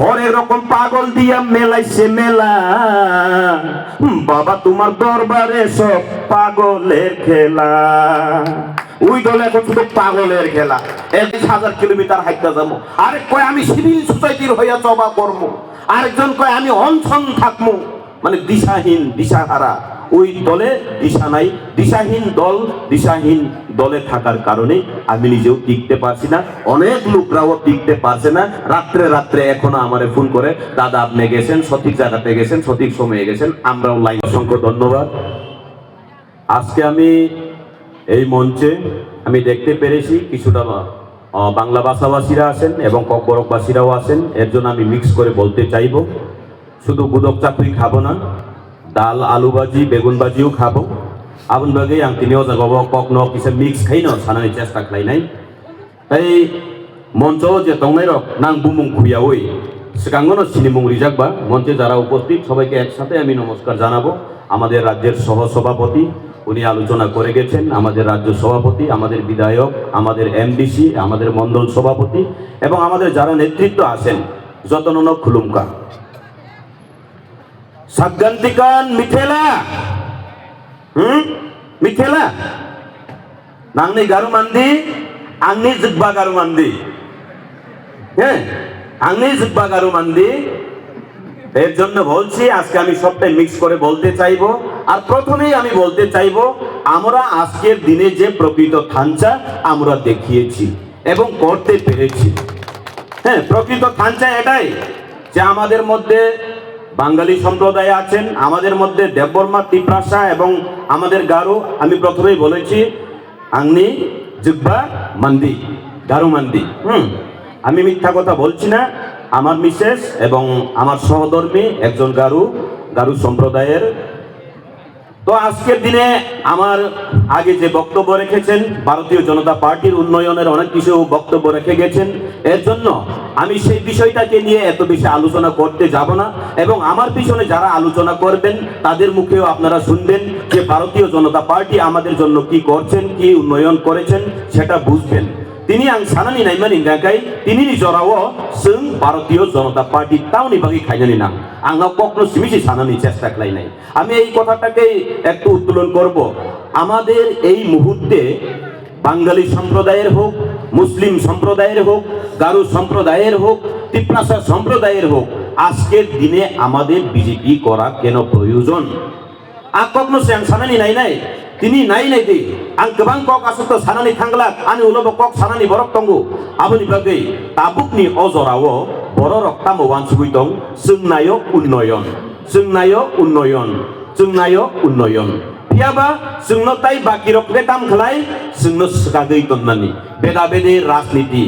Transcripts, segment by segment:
হরেক রকম পাগল দিয়া মেলাইছে মেলা, বাবা তোমার দরবারে সব পাগলের খেলা। ওই দল এখন শুধু পাগলের খেলা, 1000 কিলোমিটার হাইটা যাবো। আরেক কয় আমি সিভিল সোসাইটির হইয়া সভা করবো, আরেকজন কয় আমি অনশন থাকবো, মানে দিশাহীন দিশাহারা। ওই দলে দিশা নাই, দিশাহীন দল, দিশাহীন দলে থাকার কারণে আমি নিজেও টিকতে পারছি না, অনেক লোকরাও টিকতে পারছে না। রাত্রে রাত্রে এখনো আমারে ফোন করে, দাদা আপনি গেছেন সঠিক জায়গাতে, গেছেন সঠিক সময়ে গেছেন, আমরাও লাইন। অসংখ্য ধন্যবাদ। আজকে আমি এই মঞ্চে আমি দেখতে পেরেছি কিছুটা বাংলা ভাষাভাষীরা আছেন এবং ককবরকবাসীরাও আছেন। এর জন্য আমি মিক্স করে বলতে চাইব, শুধু গুদক চাকরি খাবো না, ডাল আলু ভাজি বেগুন ভাজিও খাবো। আবুন বাগে আং তিনিও যাবো কক ন কিছু মিক্স খাই ন সানানি চেষ্টা খাইনাই। তাই মঞ্চ যে দংনাই রক নাং বুমুং খুইয়া ওই সিগাঙ্গনো সিনিমুং রিজাকবা মঞ্চে যারা উপস্থিত সবাইকে একসাথে আমি নমস্কার জানাবো। আমাদের রাজ্যের সহসভাপতি উনি আলোচনা করে গেছেন, আমাদের রাজ্য সভাপতি, আমাদের বিধায়ক, আমাদের এমডিসি, আমাদের মণ্ডল সভাপতি এবং আমাদের যারা নেতৃত্ব আছেন যতন খুলুমকা সাতগান্তিকান মিথেলা মিথেলা নাংনি গারু মান্দি আংনি জিব্বা গারু মান্দি, হ্যাঁ আংনি জিব্বা গারু মান্দি। এর জন্য বলছি আজকে আমি সবটাই মিক্স করে বলতে চাইবো। আর প্রথমেই আমি বলতে চাইবো, আমরা আজকের দিনে যে প্রকৃত থানচা আমরা দেখিয়েছি এবং করতে পেরেছি। হ্যাঁ, প্রকৃত থানচা এটাই যে আমাদের মধ্যে বাঙালি সম্প্রদায় আছেন, আমাদের মধ্যে দেববর্মা, তিপ্রাসা এবং আমাদের গারো। আমি প্রথমেই বলেছি আংনি জিব্বা মান্দি, গারো মান্দি। আমি মিথ্যা কথা বলছি না। আমার মিসেস এবং আমার সহধর্মী একজন গারু সম্প্রদায়ের। তো আজকের দিনে আমার আগে যে বক্তব্য রেখেছেন, ভারতীয় জনতা পার্টির উন্নয়নের অনেক কিছু বক্তব্য রেখে গেছেন। এর জন্য আমি সেই বিষয়টাকে নিয়ে এত বেশি আলোচনা করতে যাব না এবং আমার পিছনে যারা আলোচনা করবেন তাদের মুখেও আপনারা শুনবেন যে ভারতীয় জনতা পার্টি আমাদের জন্য কি করছেন, কি উন্নয়ন করেছেন সেটা বুঝবেন। তিনি আং সানানি নাইমানি গাকাই তিনি জরাও जों ভারতীয় জনতা পার্টি তাওনি বাকি খাইনানি না আংনা কখনো সিমিসি সানানি চেষ্টা খাই নাই। আমি এই কথাটাকে একটু উত্তোলন করব। আমাদের এই মুহূর্তে বাঙালি সম্প্রদায়ের হোক, মুসলিম সম্প্রদায়ের হোক, গারো সম্প্রদায়ের হোক, তিপ্রাসা সম্প্রদায়ের হোক, আজকের দিনে আমাদের বিজেপি করা কেন প্রয়োজন? আর কখনো সানানি নাই নাই তিনি নাই নাই দে আং गोबां कक आसत सानानि थांगलाक आनि उलबो कक सानानि बरक तंगो आबनि बागै ताबुकनि अजराव बर रक्ता मवान सुगै दं जोंनायो उन्नयन जोंनायो उन्नयन जोंनायो उन्नयन पियाबा जोंनो ताइ बाकि रकबे दाम खलाय जोंनो सगागै दन्नानि बेदा बेदे राजनीति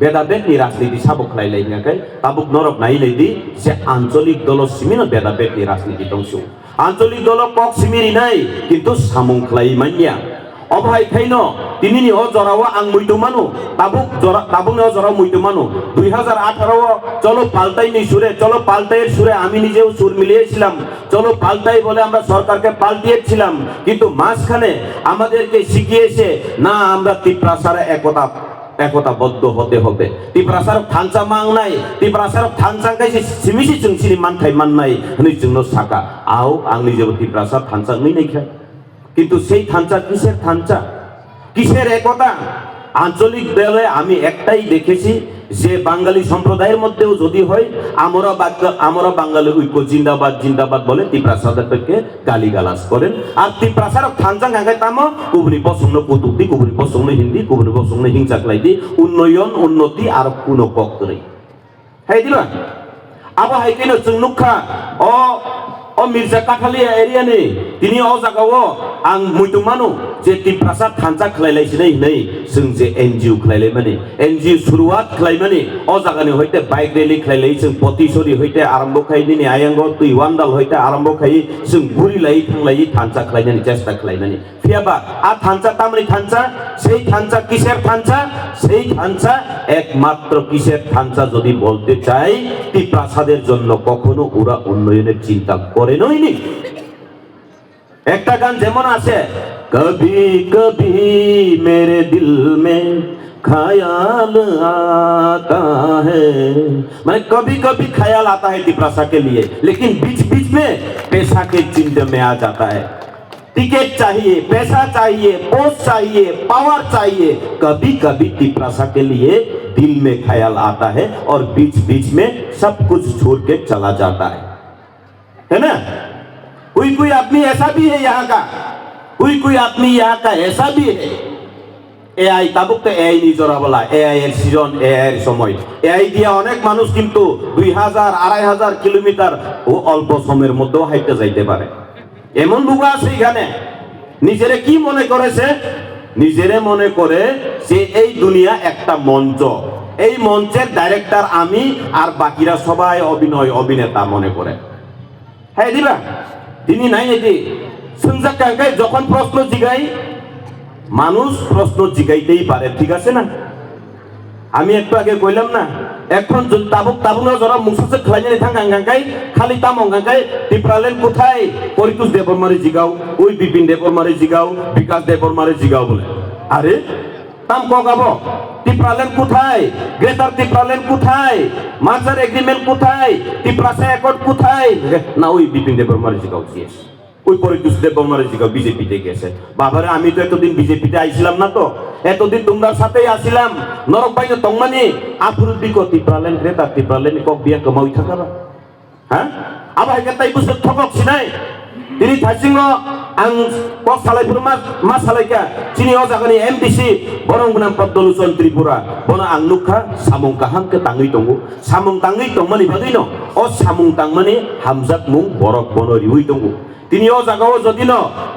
बेदाबेदनि राजनीति साबक लायलायनायखाय ताबुक नरक नायलायदि जे आঞ্চলিক दल सिमिनो बेदाबेदनि राजनीति दंसो आঞ্চলিক दल कक सिमिरि नाय किन्तु सामुं खलाय मानिया अभाय खायनो दिनैनि अजराव आं मैदो मानो ताबुकनि अजराव मैदो मानो 2018 चलो पाल्टाइनि सुरे चलो पाल्टाइয়ের সুরে আমি নিজেও সুর মিলিয়েছিলাম চলো পাল্টাই বলে আমরা সরকারকে পাল্টিয়েছিলাম কিন্তু মাঝখানে আমাদেরকে শিখিয়েছে না আমরা তিপ্রাসার একতাবদ্ধ হতে হবে তিপ্রাসার থানচা মাং নাই তিপ্রাসার থানচা কাইसे सिमिसि जोंसिनि मानथाय माननाय हनै जोंनो साका आव आंनि जेबो तिप्रासार थानचा नैखाय কিন্তু সেই থানচা কিসের থানচা কিসের একতা আঞ্চলিক দলে আমি একটাই দেখেছি যে বাঙালি সম্প্রদায়ের মধ্যেও যদি হয় আমরা বাঙালি ঐক্য জিন্দাবাদ জিন্দাবাদ বলে তিপ্রাসাদের পক্ষে গালিগালাজ করেন আর তিপ্রাসার থানচা গাঙ্গায় তামো কুবরি পছন্দ কুতুক্তি কুবরি পছন্দ হিন্দি কুবরি পছন্দ হিংসা ক্লাইদি উন্নয়ন উন্নতি আর কোনো পক্ষ নেই হ্যাঁ দিল আবার হাইকেন চুনুখা ও মির্জা কাঠালিয়া এরিয়া নেই তিনি ও জায়গাও आं मैदो मानो जे तिप्रासा थानचा खलायलायसिनै नै जों जे एनजिओ खलायलाय माने एनजिओ शुरुआत खलाय माने ओ जागानि हयते बाइक रैली खलायलाय जों पतिसरी हयते आरम्भ खाय दिनै आयंग तुइवानदाल हयते आरम्भ खाय जों बुरि लाई थांलाय थानचा खलायनायनि चेष्टा खलायनानै फियाबा आ थानचा तामनि थानचा সেই थानचा किसेर थानचा সেই थानचा একমাত্র কিসের थानचा যদি বলতে চাই তিপ্রাসাদের জন্য কখনো ওরা উন্নয়নের চিন্তা করে নয়নি একটা গান যেমন আছে कभी कभी मेरे दिल में ख्याल आता है, मैं कभी कभी ख्याल आता है तिपरासा के लिए, लेकिन बीच बीच में पैसा के चिंता में आ जाता है। टिकट चाहिए, पैसा चाहिए, पोस्ट चाहिए, पावर चाहिए, कभी कभी तिपरासा के लिए दिल में ख्याल आता है और बीच बीच में सब कुछ छोड़ के चला जाता है ना। कोई आदमी ऐसा भी है यहाँ का, कोई आदमी यहाँ का ऐसा भी है। এআই তাবুক তো এআই নিজরা বলা, এআই এর সিজন, এআই এর সময়, এআই দিয়া অনেক মানুষ কিন্তু 2000 2500 কিলোমিটার ও অল্প সময়ের মধ্যেও হাইটে যাইতে পারে। এমন লোক আছে এখানে নিজেরে কি মনে করেছে, নিজেরে মনে করে যে এই দুনিয়া একটা মঞ্চ, এই মঞ্চের ডাইরেক্টর আমি আর বাকিরা সবাই অভিনেতা মনে করে। হ্যাঁ দিবা তিনি নাই এটি শুনজা কাঙ্কাই যখন প্রশ্ন জিগাই, মানুষ প্রশ্ন জিগাইতেই পারে, ঠিক আছে না। আমি একটু আগে কইলাম না, এখন তাবুক যারা মুসাসে খাইনি থাক গাঙ্গাই খালি তাম গাঙ্গাই টিপরালেন কোথায়, পরিতোষ দেববর্মারে জিগাও, ওই বিপিন দেববর্মারে জিগাও, বিকাশ দেববর্মারে জিগাও বলে। আরে তাম কগাবো টিপরালেন কোথায়, গ্রেটার টিপরালেন কোথায়, মার্জার এগ্রিমেন্ট কোথায়, টিপরাসা অ্যাকর্ড কোথায়, না ওই বিপিন দেববর্মারে জিগাও শেষ, ওই পরিতোষ দেববর্মারে জিগাও বিজেপিতে গেছে। বাবারে আমি তো এতদিন বিজেপিতে আইছিলাম না, তো এতদিন তোমরা সাথেই আসিলাম, নরক বাইনে তংমানি আফরুদ্দি কো টিপরালেন গ্রেটার টিপরালেন কক বিয়া কমাই থাকাবা। হ্যাঁ আবার তাই বুঝতে ঠকক সিনাই তিনি থাইসিংহ আং কক সালাইপুর মা সালাইকা চিনি ও জাগানি এমডিসি বরং গুনাম পদ্মলোচন ত্রিপুরা বন আং নুখা সামুং কাহামকে তাঙ্গই দङ, সামুং তাঙ্গই দংমানি বাদইনো ও সামুং তাংমানি হামজাক মুং বরক বনরি উই দङ। তিনি ও জাগাও যদি ন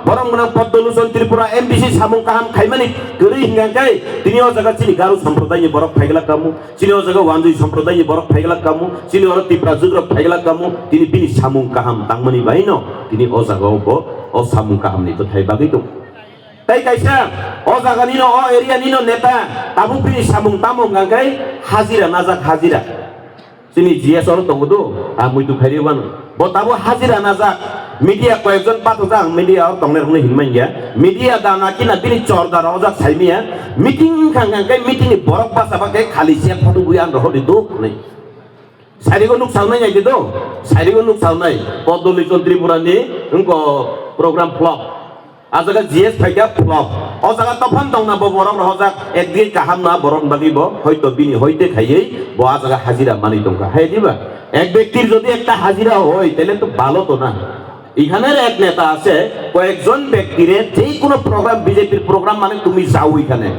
বরং গুনাম পদ্মলোচন ত্রিপুরা এমডিসি সামুং কাহাম খাইমানি গরি হিঙ্গাঙ্কাই তিনি ও জাগা চিনি গারু সম্প্রদায়নি বরক ফাইগলা কামু, চিনি ও জাগা ওয়ানজুই সম্প্রদায়নি বরক ফাইগলা কামু, চিনি ও ত্রিপুরা যুগ্রক ফাইগলা কামু, তিনি বিনি সামুং কাহাম তাংমানি বাইনো তিনি ও জাগাও ব ও সামুং কাহামনি তো থাইবাগই দङ। তাই কাইসা ও জাগা নিনো ও এরিয়া নিনো নেতা তাবু বিনি সামুং তামুং গাঙ্গাই হাজিরা নাজাক হাজিরা চিনি জিএস অর দङ দো মুই তো খাইরিবান ব তাবু হাজিরা নাজাক মিডিয়া কয়েকজন পাতজাং মিডিয়া দংনের হনে হিনমাই গিয়া মিডিয়া দানা কিনা তিনি চরদার অজাক সাইমিয়া মিটিং খাঙ্গাঙ্গাই মিটিং বরক বাসাবাকে খালি সিয়া ফটো গুই আন রহদি দো নাই সাইরিগো নুক সালনাই যাইতে দো সাইরিগো নুক সালনাই পদ্মলোচন ত্রিপুরানি ইনকো প্রোগ্রাম ফ্লপ আজাga জিএস ফাইকা ফ্লপ ও জায়গা তখন দং না বরক রহজাক একদিন কাহাম না বরক বাগিব হয়তো বিনি হইতে খাইয়েই ব আজাga হাজিরা মানি দংকা। হ্যাঁ দিবা এক ব্যক্তির যদি একটা হাজিরা হয় তাহলে তো ভালো তো না। এখানের এক নেতা আছে, কয়েকজন ব্যক্তিরে যেই কোনো প্রোগ্রাম, বিজেপির প্রোগ্রাম মানে তুমি যাও এখানে,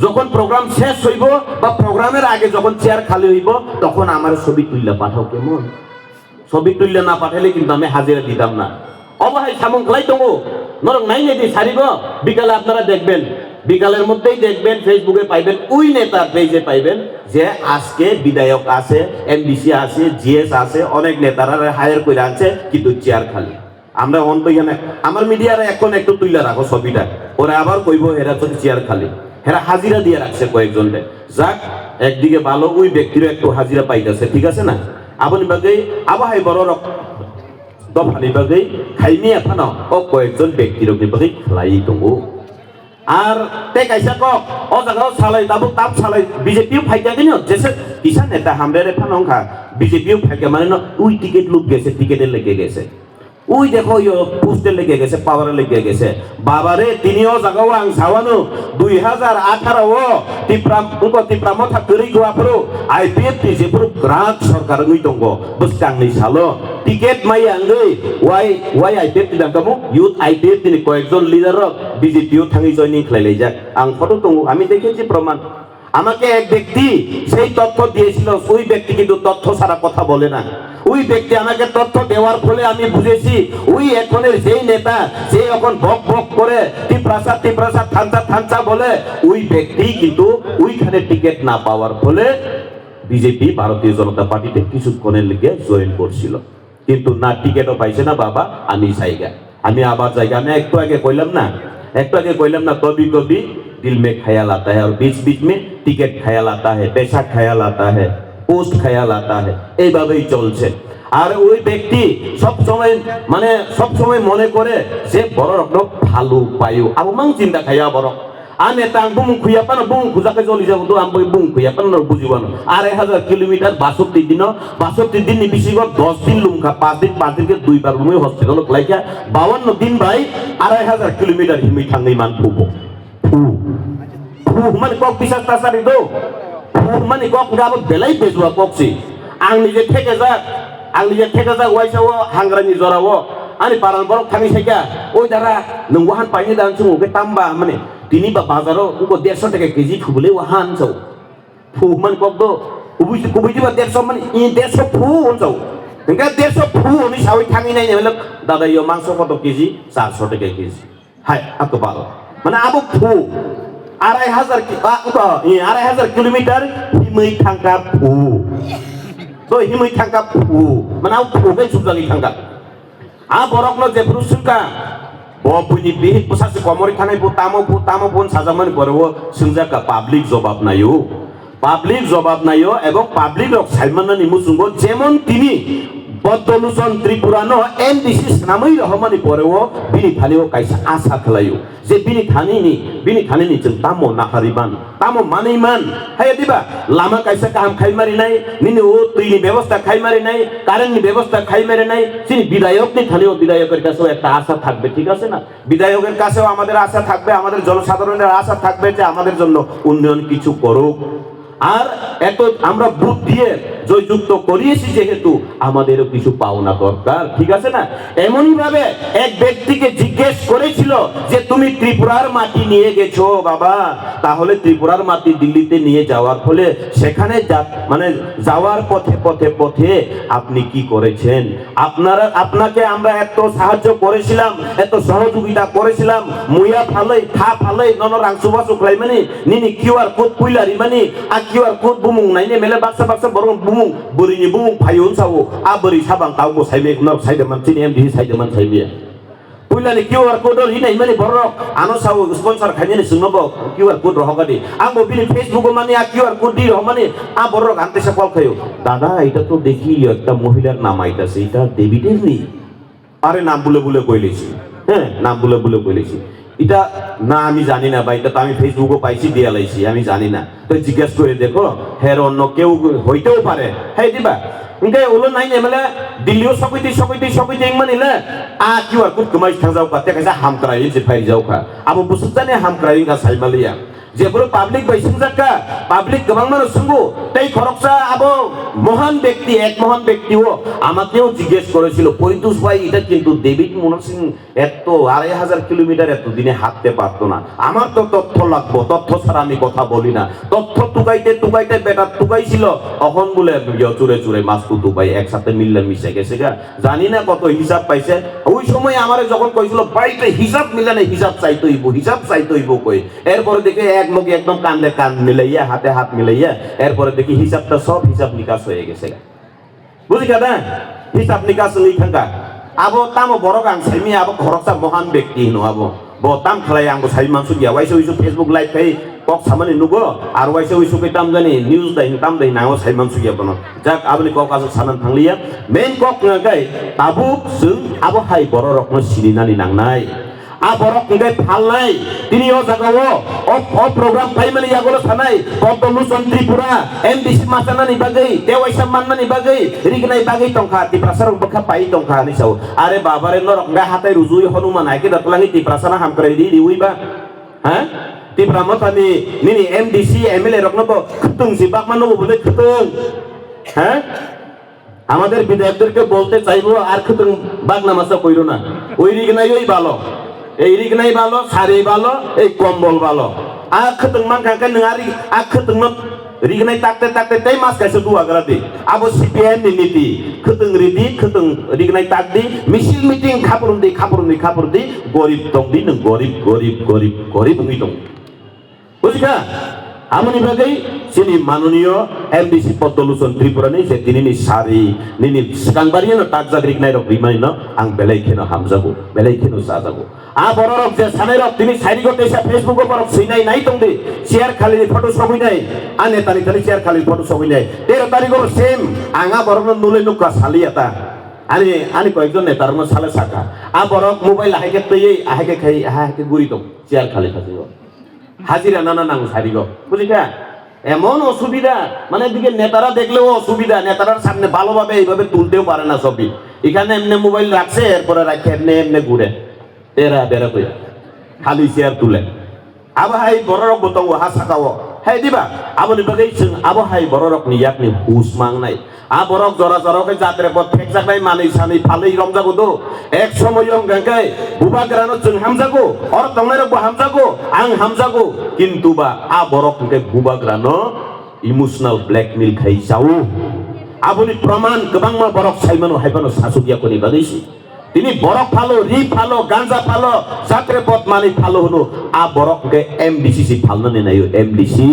যখন প্রোগ্রাম শেষ হইব বা প্রোগ্রামের আগে যখন চেয়ার খালি হইব তখন আমার ছবি তুললে পাঠাও। কেমন ছবি তুললে না পাঠালে কিন্তু আমি হাজিরা দিতাম না। অবহাই সামং খেলাই দङ নরক নাই নেই সারিব বিকালে আপনারা দেখবেন, বিকালের মধ্যেই দেখবেন ফেসবুকে পাইবেন, ওই নেতার পেজে পাইবেন যে আজকে বিধায়ক আছে, এমডিসি আছে, জিএস আছে, অনেক নেতারা হায়ার করে আছে কিন্তু চেয়ার খালি। আমরা অন্ত এখানে আমার মিডিয়ারা এখন একটু তুইলা রাখো ছবিটা, ওরা আবার কইব হেরা তো চেয়ার খালি, হেরা হাজিরা দিয়ে রাখছে কয়েকজনকে। যাক একদিকে ভালো, ওই ব্যক্তিরও একটু হাজিরা পাইতেছে, ঠিক আছে না। আপনি বাগেই আবহাই বড় দফানি বাগেই খাইমিয়া ফানো ও কয়েকজন ব্যক্তির বাগেই খেলাই দङ। আর তে কাইসা কক ও জায়গাও সালাই তাবো তাপ সালাই বিজেপিও ফাইকা কিনো যেসে কিসা নেতা হামরে ফানংখা বিজেপিও ফাইকা মানে না ওই টিকিট লুক গেছে, টিকিটের লেগে গেছে, ওই দেখো পোস্টে লেগে গেছে, পাওয়ারে লেগে গেছে। বাবারে তিনিও জাগাও আং সাওয়ানো 2018 টিপ্রা মথা করি গোয়াফরো আইপিএফ যেপুর গ্রাক সরকার নই দङ বস্তাংনি সালো টিকেট মাই আঙ্গৈ ওয়াই আইপিএফ দামকামু ইউথ আইপিএফ তিনি কয়েকজন লিডার বিজেপিও থাঙ্গি জয়নিং খেলাই যাক আং ফটো দङ, আমি দেখেছি প্রমাণ। আমাকে এক ব্যক্তি সেই তথ্য দিয়েছিল, ওই ব্যক্তি কিন্তু তথ্য ছাড়া কথা বলে না। ওই ব্যক্তি আমাকে তথ্য দেওয়ার ফলে আমি বুঝেছি ওই এখনের যেই নেতা যে এখন ভক ভক করে টিপ্রাসা থানচা বলে, ওই ব্যক্তি কিন্তু ওইখানে টিকিট না পাওয়ার ফলে বিজেপি ভারতীয় জনতা পার্টিতে কিছুক্ষণের লিগে জয়েন করছিল, কিন্তু না টিকিটও পাইছে না। বাবা আমি জায়গা, আমি আবার জায়গা, আমি একটু আগে কইলাম না কবি কবি दिल में ख्याल आता है और बीच बीच में टिकट ख्याल आता है, पैसा ख्याल आता है, पोस्ट ख्याल आता है, এইভাবেই চলছে। আর ওই ব্যক্তি সব সময় মনে করে যে বড় রকম ভালো পায়ু আবমাং চিন্তা খাইয়া বড় নেতা আং বুমুং খুইয়াপানো বুমুং খুজাকে চলি যাব তো আমি বুমুং খুইয়াপানো বুঝিবানো 2500 কিলোমিটার 62 দিন বেশি 10 দিন লুমখা 5 দিনকে 2 বার লুমই হসপিটাল লাইকা 52 দিন ভাই 2500 কিলোমিটার হিমি থাঙ্গি মান ফুবো মানে কক বিশ্বাস তাসারি দো মানে কক গাব বেলাই বেজুয়া ককছি आं निजे ठेके जा वाइसाव हांग्रानि जराव आनि पारान बरक थांनि साइका ओइ दारा नों वाहान पाइनि दान सुङो बे ताम्बा माने दिनि बा बाजाराव उको 150 टाका केजि फुबले वाहान सौ फु मन कबदो कुबुइ दिबा 150 माने इ 150 फु होनसौ नोंगा 150 फु नि सावै थांनि नायने मतलब दादा यो मांस कत केजि 400 टाका केजि हाय आको बालो माने आबो फु 2500 किलोमीटर हिमै थांका फु तो हिमै थांका फु माने आउ फुगै सुजालि थांका आ बरकनो जेफ्रु सुका ओ बुनि बे पसासे कमरि थानाय बु तामो बन साजामन बरव सुंजाका पाब्लिक जवाब नायो एबं पाब्लिक रक साइमाननि मुसुंगो जेमन तिनि बदलुसन त्रिपुरानो एमडीसी नामै रहमानि बरव बिनि फालिओ काइसा आशा खलायो जे बिनि थानिनि जों तामो नाखारिबान तामो मानैमान हाय दिबा लामा काइसा काम खाइमारिनाय निनि ओ दैनि व्यवस्था खाइमारिनाय कारेन्टनि व्यवस्था खाइमारिनाय যিনি বিধায়কনি থানিও বিধায়কের কাছেও একটা আশা থাকবে ঠিক আছে না বিধায়কের কাছেও আমাদের আশা থাকবে আমাদের জনসাধারণের আশা থাকবে যে আমাদের জন্য উন্নয়ন কিছু করুক আর এত আমরা বুদ্ধ দিয়ে জয়যুক্ত করিয়েছি যেহেতু আমাদেরও কিছু পাওনা দরকার ঠিক আছে না এমনই ভাবে এক ব্যক্তিকে জিজ্ঞেস করেছিল যে তুমি ত্রিপুরার মাটি নিয়ে গেছো বাবা তাহলে ত্রিপুরার মাটি দিল্লিতে নিয়ে যাওয়ার ফলে সেখানে মানে যাওয়ার পথে আপনি কি করেছেন আপনাকে আমরা এত সাহায্য করেছিলাম এত সহযোগিতা করেছিলাম মুয়া ফালাই থা ফালাই নন রাংসুবা সুকলাই মানে নিনি কিউআর কোড পুইলারি মানে আ কিউআর কোড বুমুং নাইনে মেলে বাক্সা বরং বুমুং बोरैनि बुं फायौन सावो आ बोरै साबां तावगो साइमे उनाव साइदोमान तिनि एमडि साइदोमान साइमे पुइलानि किउआर कोड हिनाय माने बरक आनो सावो स्पन्सर खाइने सुंनबो किउआर कोड रहगादि आंबो बिनि फेसबुक माने आ किउआर कोड দি রহমানে आ बरक आनतेसा कल खायो दादा এটা তো দেখি একটা মহিলার নাম আইতাছে এটা ডেভিডের নি আরে নাম বলে কইলেছি হ্যাঁ নাম বলে কইলেছি এটা না আমি জানি না ভাই এটা তো আমি ফেসবুকে পাইছি দিয়া লাইছি আমি জানি না তো জিজ্ঞাসা করে দেখো হের অন্য কেউ হইতেও পারে হ্যাঁ দিবা ইনকে ওলো নাই নেমলে দিল্লিও সকুইতে মানিলে আ কিউআর কোড কমাই থাंजाव का तेकाजा हामक्राय जे फाइ जावखा आबो बुसुजाने हामक्राय का साइमालिया जेबो पाब्लिक बैसिं जाका पाब्लिक गोबां मानु सुंगु तै खरकसा आबो মহান ব্যক্তি এক মহান ব্যক্তিও আমাকেও জিজ্ঞেস করেছিল পরিতোষ ভাই এটা কিন্তু ডেভিড মনোহর সিং এত 2500 কিলোমিটার এত দিনে হাঁটতে পারতো না আমার তো তথ্য লাগবে তথ্য ছাড়া আমি কথা বলি না তথ্য টুকাইতে বেটা টুকাইছিল এখন বলে চুরে মাছ টুকাই একসাথে মিললে মিশে গেছে গা জানি না কত হিসাব পাইছে ওই সময় আমারে যখন কইছিল বাইতে হিসাব মিলে না হিসাব চাইতে হইব কই এরপরে দেখে এক লগে একদম কান্দে কান মিলাইয়া হাতে হাত মিলাইয়া এরপরে দেখি হিসাবটা সব হিসাব নিকাশ হয়ে গেছে বুঝি কাদা হিসাব নিকাশ লই থাকা আবো তামো বড় গান সাইমি আবো খরকসা মহান ব্যক্তি নো আবো বতাম খালাই আঙ্গো সাই মানসু গিয়া ওয়াইসো ফেসবুক লাইভ ফাই কক সামানি নুগো আর ওয়াইসো কে তাম জানি নিউজ দাই তাম দাই নাও সাই মানসু গিয়া বনো যাক আবনি কক আজ সানান থাংলিয়া মেন কক গাই তাবু जों আবো হাই বড় রকম সিনিনানি নাংনাই আবরক নগাই ফালনাই তিনি ও জাগাও ও প্রোগ্রাম ফাইমালি ইয়াগলো সানাই বদলুसन त्रिपुरा एमडीसी मासानानि बागै देवाइसा माननानि बागै रिगनाय बागै टंखा तिप्रासार बखा पाइ टंखा निसाव आरे बाबारे नरक गा हाताय रुजुय हनुमान आके दतलांनि तिप्रासाना हामक्राय दी दिउइबा हा तिप्रा मतानि निनि एमडीसी एमएलए रकनबो खतुं सिबाक मानबो बले खतुं हा আমাদের বিধায়কদেরকে বলতে চাইবো আর খতুং বাগনামাসা কইরো না ওই রিগনায়ই ভালো এই রিগনাই ভালো সারি ভালো এই কম্বল ভালো আখতং মান কাকা নঙারি আখতং রিগনাই তাকতে তাই মাস কাইছে দুয়া গরাদি আবো সিপিএম नि নীতি খতং রিদি খতং রিগনাই তাকদি মিছিল মিটিং খাপরুন্দি গরিব দংদি নং গরিব উই দং বুঝিকা আমনি বাগै सिनि माननीय एमडीसी पदलुसन त्रिपुरानि जे दिनैनि सारि निनि सिगांबारिनो ताकजाग रिगनाय रक रिमाइनो आं बेलायखेनो हामजागौ बेलायखेनो जाजागौ आ बररक जे सानायरक दिनै साइरिगो तेसा फेसबुक बरक सिनाय नाय दंदि शेयार खालिनि फटो सबिनाय आ नेतानि खालि शेयार खालिनि फटो सबिनाय 13 तारिखो सेम आङा बरनो नुले नुका सालियाता आनि कयजन नेतारनो साले साका आ बरक मोबाइल आहाके तयै आहाके खाय आहाके गुरि दं शेयार खालि खाजिगो হাজিরা নানা নাম সারিগ বুঝিকা এমন অসুবিধা মানে এদিকে নেতারা দেখলেও অসুবিধা নেতারার সামনে ভালোভাবে এইভাবে তুলতেও পারে না ছবি এখানে এমনি মোবাইল রাখছে এরপরে রাখে এমনি এমনি ঘুরে এরা বেড়া কইরা খালি চেয়ার তুলে আবহাই বড় বতং হাসা কাও হাই দিবা আবনি বাগै जों আবহাই বড়রক নিয়াকনি হুস মাংনাই আবরক জরা জরকে যাত্রে পথ ফেক জাগাই মানি সানি ফালেই রমজাগো দো এক সময় গাঙ্গাই বুবাগ্রানো जों হামজাগো অর তংনারে বো হামজাগো আং হামজাগো কিন্তু বা আবরক কে বুবাগ্রানো ইমোশনাল ব্ল্যাকমেল খাই যাও আবনি প্রমাণ গোবাং মা বরক সাইমানো হাইবানো সাসুকিয়া কনি বাগैছি তিনি বরক ফালো রি ফালো গাঞ্জা ফালো যাত্রে পথ মানি ফালো হলো আ বরক কে এমডিসি ফালনা নাই এমডিসি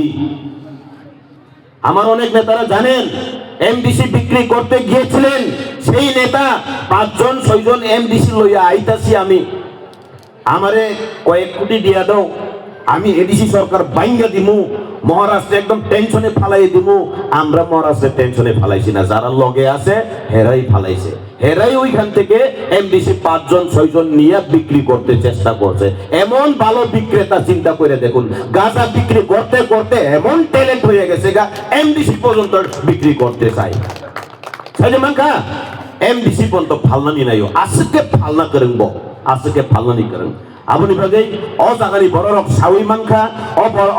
আমার অনেক নেতারা জানেন এমডিসি বিক্রি করতে গিয়েছিলেন সেই নেতা 5 জন 6 জন এমডিসি লইয়া আইতাছি আমি আমারে কয়েক কোটি দিয়া দাও আমি এডিসি সরকার বাইঙ্গা দিমু মহারাষ্ট্রে একদম টেনশনে ফালাই দিমু আমরা মহারাষ্ট্রে টেনশনে ফালাইছি না যারা লগে আছে হেরাই ফালাইছে হেরাই ওইখান থেকে এমডিসি 5 জন 6 জন নিয়ে বিক্রি করতে চেষ্টা করছে এমন ভালো বিক্রেতা চিন্তা করে দেখুন গাঁজা বিক্রি করতে করতে এমন ট্যালেন্ট হয়ে গেছে গা এমডিসি পর্যন্ত বিক্রি করতে চাই সাইজে মাঙ্কা এমডিসি পর্যন্ত ফালনানি নাইও আজকে ফালনা করেন আজকে ফালনানি করেন আপনি বাগै অজাগানি বড়রক সাউই মাংখা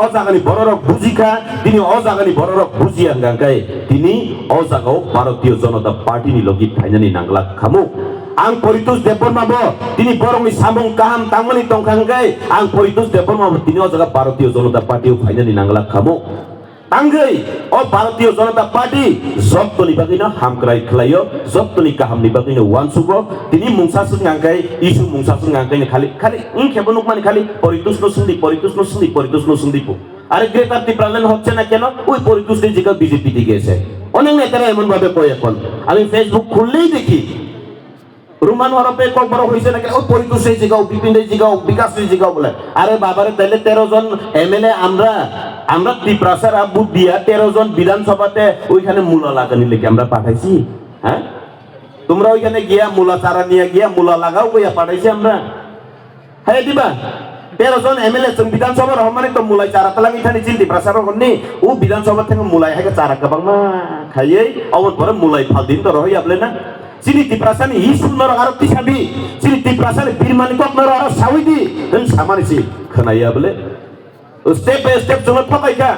অজাগানি বড়রক বুজিখা তিনি অজাগানি বড়রক বুজিয়া গাঙ্গাই তিনি অজাগাও ভারতীয় জনতা পার্টি নি লগি ফাইনানি নাংলা খামু আং পরিতোষ দেববর্মা তিনি বরংনি সামং কাহাম তাংমানি তংখাঙ্গাই আং পরিতোষ দেববর্মা তিনি অজাগা ভারতীয় জনতা পার্টি ফাইনানি নাংলা খামু Tanggay o Bharatiya Janata Party Zoptoni bagina hamkrai khlayo Zoptoni kaham ni bagina wansugo tini mungsasun ngangkai isu mungsasun ngangkai ni khali khebonuk mani khali poritus no sundi pu are gretar tipralan hocche na keno oi poritus ni jiga BJP te gese onek netara emon bhabe koi ekhon ami Facebook খুললেই দেখি রুমান হরপে কত বড় হইছে নাকি ও পরিতোষের জায়গাও বিপিনের জায়গাও বিকাশের জায়গাও বলে আরে বাবারে তাইলে 13 জন এমএলএ আমরা ত্রিপ্রাসার আবু দিয়া 13 জন বিধানসভাতে ওইখানে মূলা লাগানি লেগে আমরা পাঠাইছি হ্যাঁ তোমরা ওইখানে গিয়া মূলা চারা নিয়ে গিয়া মূলা লাগাও কইয়া পাঠাইছি আমরা হ্যাঁ দিবা 13 জন এমএলএ जों বিধানসভা রহমানে তো মূলাই চারা তালামি থানি চিন্তি প্রসার করনি ও বিধানসভা থেকে মূলাই হাকে চারা কাবাং মা খাইয়ে অবত পরে মূলাই ফাল দিন তো রহই আপলে না Sini tiprasan isu nor arab tisabi, sini tiprasan firman kok nor arab sawidi, dan sama ni si kenaya bele. Step by step cuma pakai ka,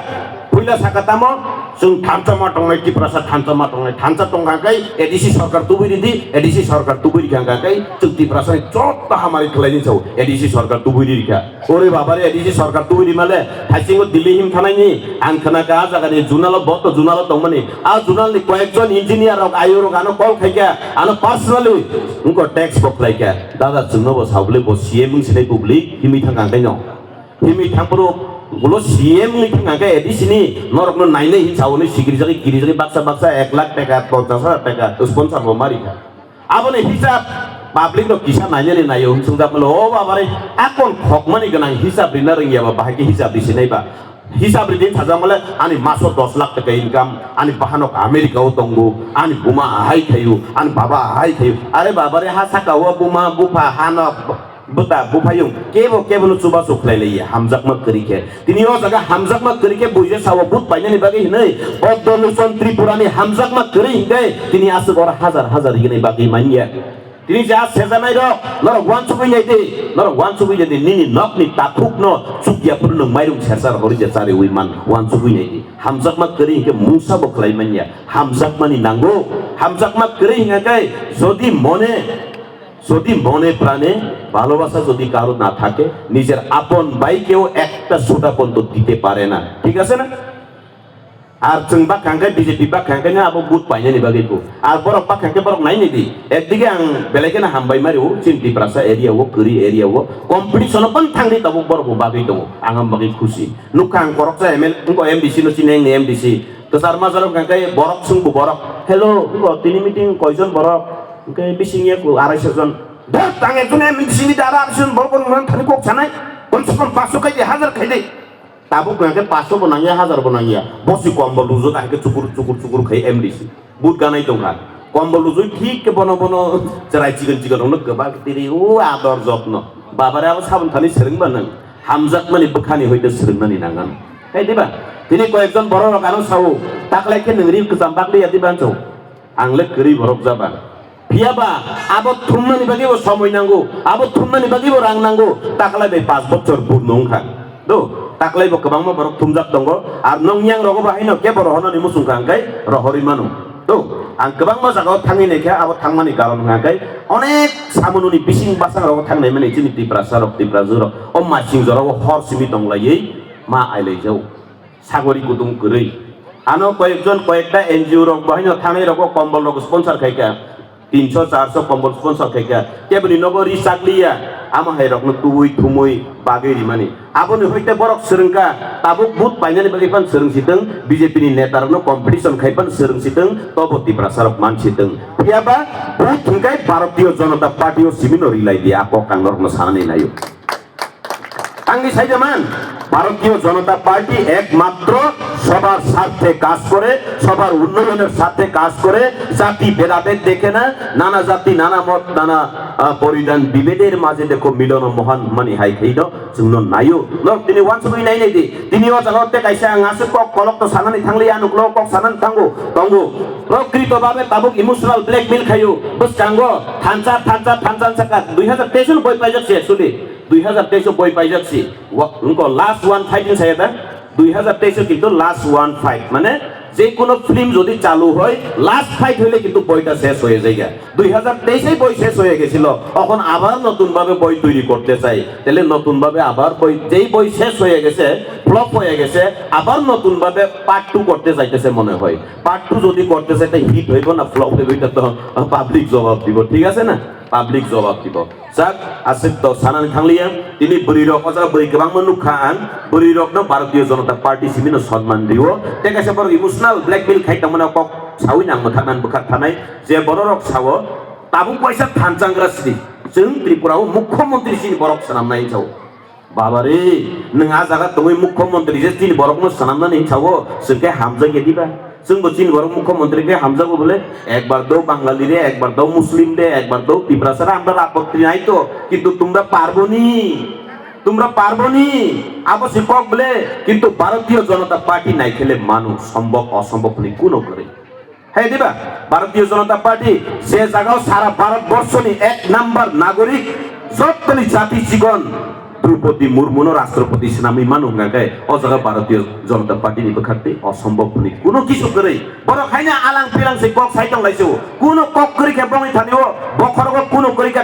puila sakatamo, sung thanca matongai tiprasan thanca tonggakai, edisi sarkar tubui ganggakai, sung tiprasan cota hamari kelaini jauh, edisi sarkar tubui dika. Ore babare edisi sarkar tubui di male, hasilnya dilihim kanai angkana kaza kani junalo boto junalo tongmani, junal ni koekjon engineer rok ayuro kano call kaya, ano personally, unko text box like dada junno bos hable bos CM sini publik, himi thangangkai no, himi thangpuru Gulo CM ni ngangkai edisi ni norok no naine hin sawone kiri jari baksa 1 lakh taka 50,000 taka sponsor bomari ka abone hisab public no kisah nanya ni nayo sungdap melo oh babare akon khokmani ganang hisab dina ring ya bahaki hisab di sini ba hisab ridin saja mole ani maso 10 lakh taka income ani bahanok Amerika utonggu ani buma ahai khayu ani baba ahai khayu are babare hasaka wa buma bupa hanok Buta bupayung kebo nu coba suklai lagi hamzak mak kerike tini o jaga hamzak mak kerike buje sawo but paine ni bagi hinai Odoluson Tripura ni hamzak mak keri hingai tini asuk ora hazar hinai bagi manya tini jas sezanai ro nor wan subi jadi nini nok ni takhuk no sukya purnu mairung sersar hori jacari wiman wan subi jadi hamzak mak keri hingai musa boklai manya hamzak mani nanggo hamzak mak keri hingai যদি মনে প্রাণে ভালোবাসা যদি কারো না থাকে নিজের আপন ভাইকেও একটা সোটা পর্যন্ত দিতে পারে না ঠিক আছে না আর চংবা খাঙ্গাই বিজেপি বা খাঙ্গাই না আবো বুট পাইনি নি বাগিকো আর বরক বা খাঙ্গাই বরক নাই নিদি একদিকে আং বেলেকে না হামবাই মারিও চিন্তি প্রাসা এরিয়া ও করি এরিয়া ও কম্পিটিশন পন থাংনি তাবো বরক বাগি দङ আঙাম বাগি খুশি নুখাং করক চা এমএল উঙ্কো এমডিসি নো চিনেং নি এমডিসি তো সার মাজারম খাঙ্গাই বরক সুংবো বরক হেলো উঙ্কো তিনি মিটিং কয়জন বরক Oke, bisingnya ku arah seজন. Datang itu nih sini darah seজন bolpon mana tadi kok sana? Konsumsi pasuk aja hazar kayaknya. Tabuk nanti pasuk bonanya hazar bonanya. Bosi kombol luzut akhirnya cukur kayak MDC. But gana itu kan. Kombol luzut ঠিক ke bono cerai cikan orang nak kebal tiri. Ador jobno. Babare aku sabun tani sering banget. হামজাক মানে বখানি হইতে সোরংনানি নাঙ্গান এই দিবা তিনি কয়েকজন বড় rock আনো Sao তাকলাইকে নংরি জাম্বাকলি দিবান চাও আংলে করি বরক যাবা ফিয়াবা আবত থুমনানি বাগিবো সময় নাঙ্গো আবত থুমনানি বাগিবো রাং নাঙ্গো তাকলাই বে 5 বছর পূর্ণ নংখা do taklai bo kabang ma borok thumjak tongo ar nongyang rogo bahino ke boro hononi musung kangkai rohori manu do ang kabang ma jago thangi ne kya abo thangmani karon ngangkai onek samununi bising basang rogo thangnai mane chini tipra sarok tipra juro o masing joro hor simi tonglai ma ailai jau sagori kutung kurei ano koyekjon koyekta NGO rok bahino thangai rogo kombol rogo sponsor khaika 300-400 kombol sponsor khaika kebuni nogori sakliya ama hai rok no tui thumui bageri mani aboni hoite borok serengka tabuk but painani bagi pan sereng siteng BJP ni neta rok no competition khaipan sereng siteng toboti prasarok man siteng piaba but thungkai Bharatiya Janata Party o simino rilai dia ako kanglor no sanani nayo anggi saijaman ভারতীয় জনতা party একমাত্র সবার স্বার্থে কাজ করে সবার উন্নয়নের স্বার্থে কাজ করে জাতি ভেদাভেদ দেখে না নানা জাতি নানা মত নানা পরিধান বিভেদের মাঝে দেখো মিলন মহান মানি হাই খাইদ जोंनो नायो लोक दिनै वान्स बै नाय दि दिनै अजागते कायसा आंगासे कक कलक तो सानानि थांलै आनुक लो कक सानानि थांगो तंगो प्रकृत भाबे ताबुक इमोशनल ब्लैकमेल खायो बस कांगो थानचा सका 2023 बय पाइजक सुदि 2023 বই পাই যাচ্ছি উনকো লাস্ট ওয়ান ফাইটিং সাইদা 2023 কিন্তু লাস্ট ওয়ান ফাইট মানে যে কোনো ফিল্ম যদি চালু হয় লাস্ট ফাইট হইলে কিন্তু বইটা শেষ হয়ে যায় 2023 এই বই শেষ হয়ে গেছিল এখন আবার নতুন ভাবে বই তৈরি করতে চাই তাহলে নতুন ভাবে আবার বই যেই বই শেষ হয়ে গেছে ফ্লপ হয়ে গেছে আবার নতুন ভাবে পার্ট 2 করতে চাইতেছে মনে হয় পার্ট 2 যদি করতে চাই তাই হিট হইব না ফ্লপ হইব এটা তো পাবলিক জবাব দিব ঠিক আছে না পাবলিক জবাব দিব যাক আসিফ তো সানানি থাংলিয়া তিনি বরিরক অজা বরি গোবাং মনুখান বরিরকনো ভারতীয় জনতা পার্টি সিমিনো সম্মান দিও তেকাসে বড় ইমোশনাল ব্ল্যাকমেল খাইতামনা কক সাউই নাং মথানান বখার থানাই যে বড়রক সাও তাবু পয়সা থানচাंग्रा सिरि जों त्रिपुराव मुख्यमंत्री सिनि बरक सानामनाय साव बाबारे नोंहा जागा दङै मुख्यमंत्री जे तिनि बरकनो सानामनानै साव जोंके हामजा गेदिबा जोंबो तिनि बरक मुख्यमंत्रीके हामजाबो बोले একবার দাও বাঙালি রে একবার দাও মুসলিম রে একবার দাও তিব্রাসারা আমরা আপত্তি নাই তো কিন্তু তোমরা পারবনি আবশ্যক বলে কিন্তু ভারতীয় জনতা পার্টি নাই খেলে মানুষ সম্ভব অসম্ভব নি কোন করে হ্যাঁ দিবা ভারতীয় জনতা পার্টি সে জায়গাও সারা ভারতবর্ষ নি এক নাম্বার নাগরিক যতনি জাতি জীবন দ্রৌপদী মুর্মুনো রাষ্ট্রপতি নামি মানুষ গায় ও জায়গা ভারতীয় জনতা পার্টি নিবে খাতে অসম্ভব নি কোনো কিছু করে বড় খাইনা আলাং পিলাং সে কক সাইতং লাইছো কোন কক করি কে বঙি থানিও বখরগ কোন করি কা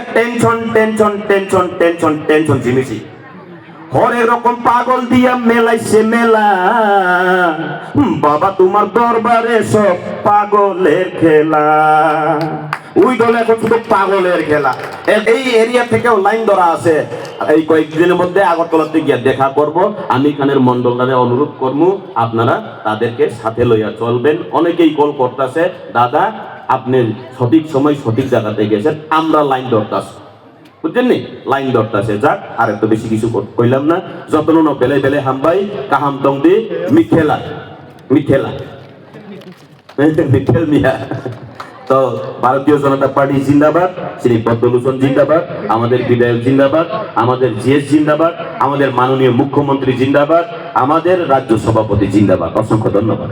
টেনশন জিমিসি হরে রকম পাগল দিয়া মেলাইছে মেলা বাবা তোমার দরবারে সব পাগলের খেলা ওই দল এখন শুধু পাগলের খেলা এই এরিয়া থেকেও লাইন ধরা আছে এই কয়েকদিনের মধ্যে আগরতলাতে গিয়ে দেখা করব আমি খানের মন্ডলরে অনুরোধ করব আপনারা তাদেরকে সাথে লইয়া চলবেন অনেকেই কল করতেছে দাদা আপনি সঠিক সময় সঠিক জায়গাতে গেছেন আমরা লাইন ধরতাছি বুঝছেন নি লাইন ধরতাছে যাক আর এত বেশি কিছু কইলাম না যতন ন বেলে বেলে হামবাই কাহাম দং দি মিথেলা মিথেল মিয়া তো ভারতীয় জনতা পার্টি জিন্দাবাদ শ্রী পদ্মলোচন জিন্দাবাদ আমাদের বিধায়ক জিন্দাবাদ আমাদের জিএস জিন্দাবাদ আমাদের মাননীয় মুখ্যমন্ত্রী জিন্দাবাদ আমাদের রাজ্য সভাপতি জিন্দাবাদ অসংখ্য ধন্যবাদ